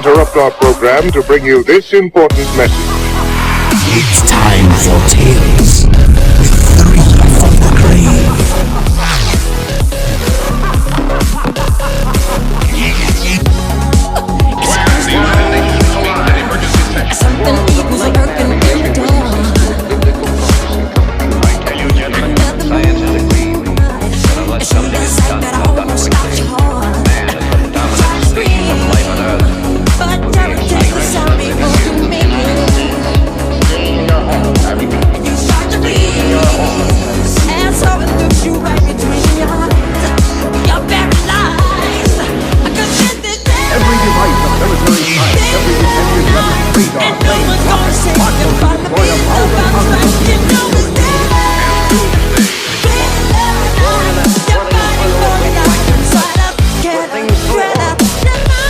interrupt our program to bring you this important message. It's time for Tales with 3 from the Grave. Something evil's lurking in the dark. I tell you, gentlemen, science has agreed that unless something is done about that wicked thing, man has the dominant stage of life on Earth. But don't take the sound before you make it. And you start to bleed. And so it looks you right between your eyes. You're paralyzed. I could get this day. Every device of military science, every detective weapon, radar, And no one's gonna save you from the beat of guns like you know it's dead. Your body falling out inside out. Get up, get up, get up.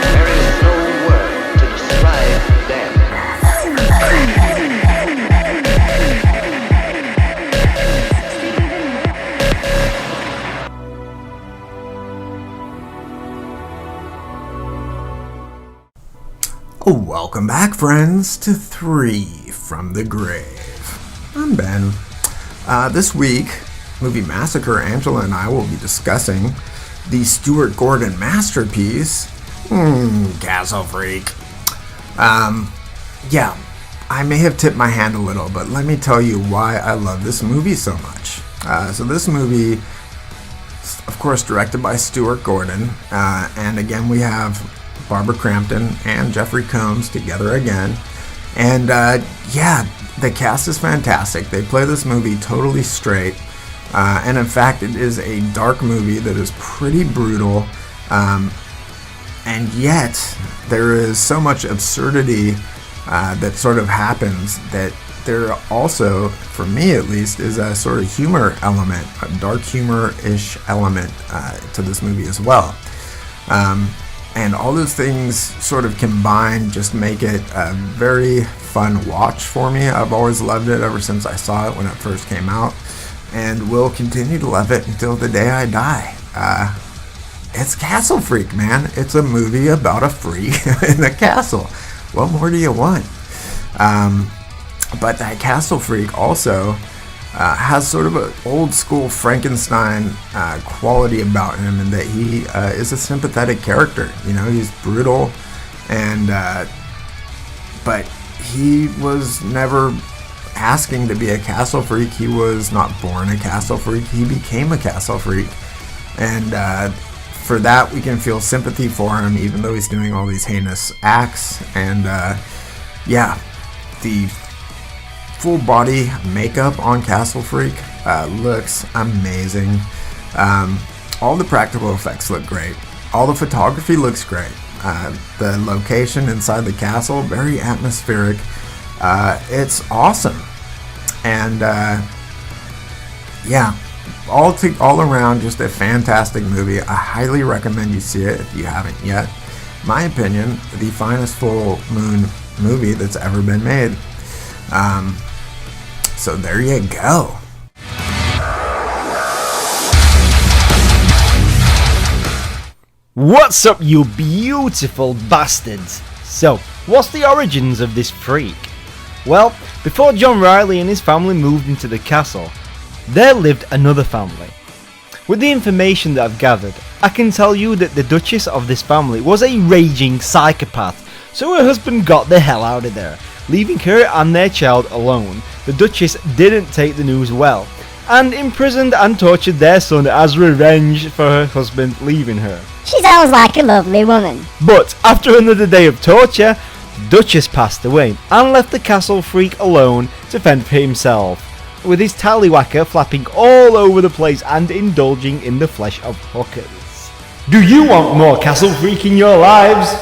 There is no word to describe them. Welcome back, friends, to 3 from the Grave. I'm Ben. This week, Movie Massacre, Angela and I will be discussing the Stuart Gordon masterpiece, Castle Freak. Yeah, I may have tipped my hand a little, but let me tell you why I love this movie so much. So this movie, of course, directed by Stuart Gordon, and again we have Barbara Crampton and Jeffrey Combs together again. And yeah, the cast is fantastic. They play this movie totally straight. And in fact, it is a dark movie that is pretty brutal. And yet, there is so much absurdity that sort of happens that there also, for me at least, is a sort of humor element, a dark humor-ish element to this movie as well. And all those things sort of combined just make it a very fun watch for me. I've always loved it ever since I saw it when it first came out, and will continue to love it until the day I die. It's Castle Freak, man. It's a movie about a freak in a castle. What more do you want? But that Castle Freak also has sort of an old school Frankenstein quality about him, in that he is a sympathetic character. You know, he's brutal, and but he was never asking to be a castle freak. He was not born a castle freak. He became a castle freak, and for that we can feel sympathy for him, even though he's doing all these heinous acts. And yeah, the full body makeup on Castle Freak looks amazing. All the practical effects look great. All the photography looks great. The location inside the castle, very atmospheric. It's awesome. And yeah, all around just a fantastic movie. I highly recommend you see it if you haven't yet. My opinion, the finest full moon movie that's ever been made. So there you go. What's up, you beautiful bastards? So, what's the origins of this freak? Well, before John Riley and his family moved into the castle, there lived another family. With the information that I've gathered, I can tell you that the Duchess of this family was a raging psychopath, so her husband got the hell out of there, leaving her and their child alone. The Duchess didn't take the news well, and imprisoned and tortured their son as revenge for her husband leaving her. She sounds like a lovely woman. But after another day of torture, the Duchess passed away and left the Castle Freak alone to fend for himself, with his tallywhacker flapping all over the place and indulging in the flesh of hookers. Do you want more Castle Freak in your lives?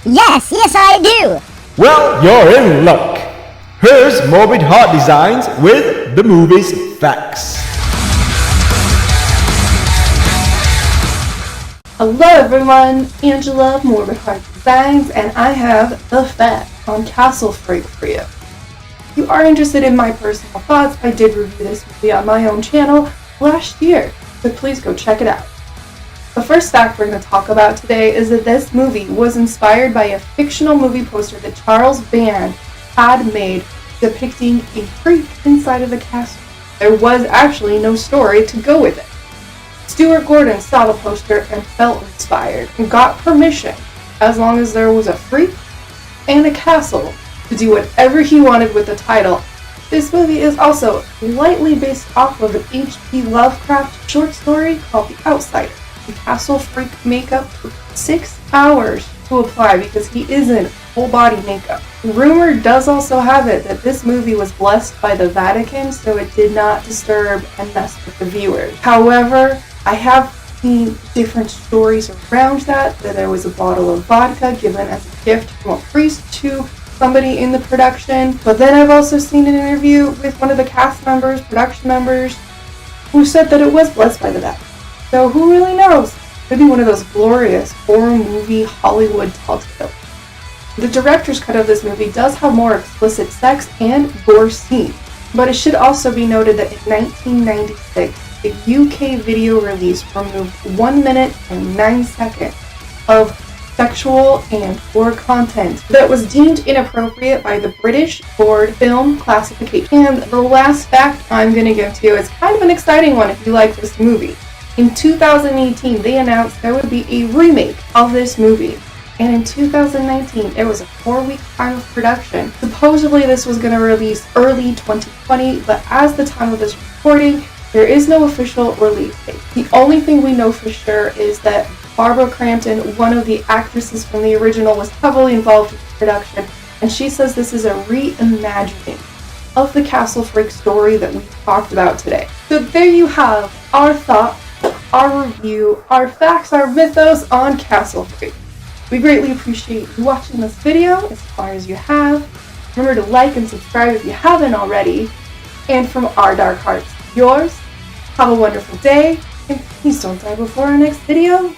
Yes, I do. Well, you're in luck. Here's Morbid Heart Designs with the movie's facts. Hello everyone, Angela of Morbid Heart Designs, and I have the fact on Castle Freak for you. If you are interested in my personal thoughts, I did review this movie on my own channel last year, so please go check it out. The first fact we're going to talk about today is that this movie was inspired by a fictional movie poster that Charles Band had made depicting a freak inside of the castle. There was actually no story to go with it. Stuart Gordon saw the poster and felt inspired and got permission, as long as there was a freak and a castle, to do whatever he wanted with the title. This movie is also lightly based off of an H.P. Lovecraft short story called The Outsider. The castle freak makeup took 6 hours to apply because he is in full body makeup. Rumor does also have it that this movie was blessed by the Vatican, so it did not disturb and mess with the viewers. However, I have seen different stories around that there was a bottle of vodka given as a gift from a priest to somebody in the production. But then I've also seen an interview with one of the cast members, production members, who said that it was blessed by the Vatican. So who really knows? Could be one of those glorious horror movie Hollywood telltales. The director's cut of this movie does have more explicit sex and gore scenes, but it should also be noted that in 1996, the UK video release removed 1 minute and 9 seconds of sexual and gore content that was deemed inappropriate by the British Board Film Classification. And the last fact I'm going to give to you is kind of an exciting one if you like this movie. In 2018, they announced there would be a remake of this movie. And in 2019, it was a 4-week time of production. Supposedly this was going to release early 2020, but as the time of this recording, there is no official release date. The only thing we know for sure is that Barbara Crampton, one of the actresses from the original, was heavily involved with the production, and she says this is a reimagining of the Castle Freak story that we talked about today. So there you have our thoughts, our review, our facts, our mythos on Castle Freak. We greatly appreciate you watching this video as far as you have. Remember to like and subscribe if you haven't already. And from our dark hearts to yours, have a wonderful day, and please don't die before our next video.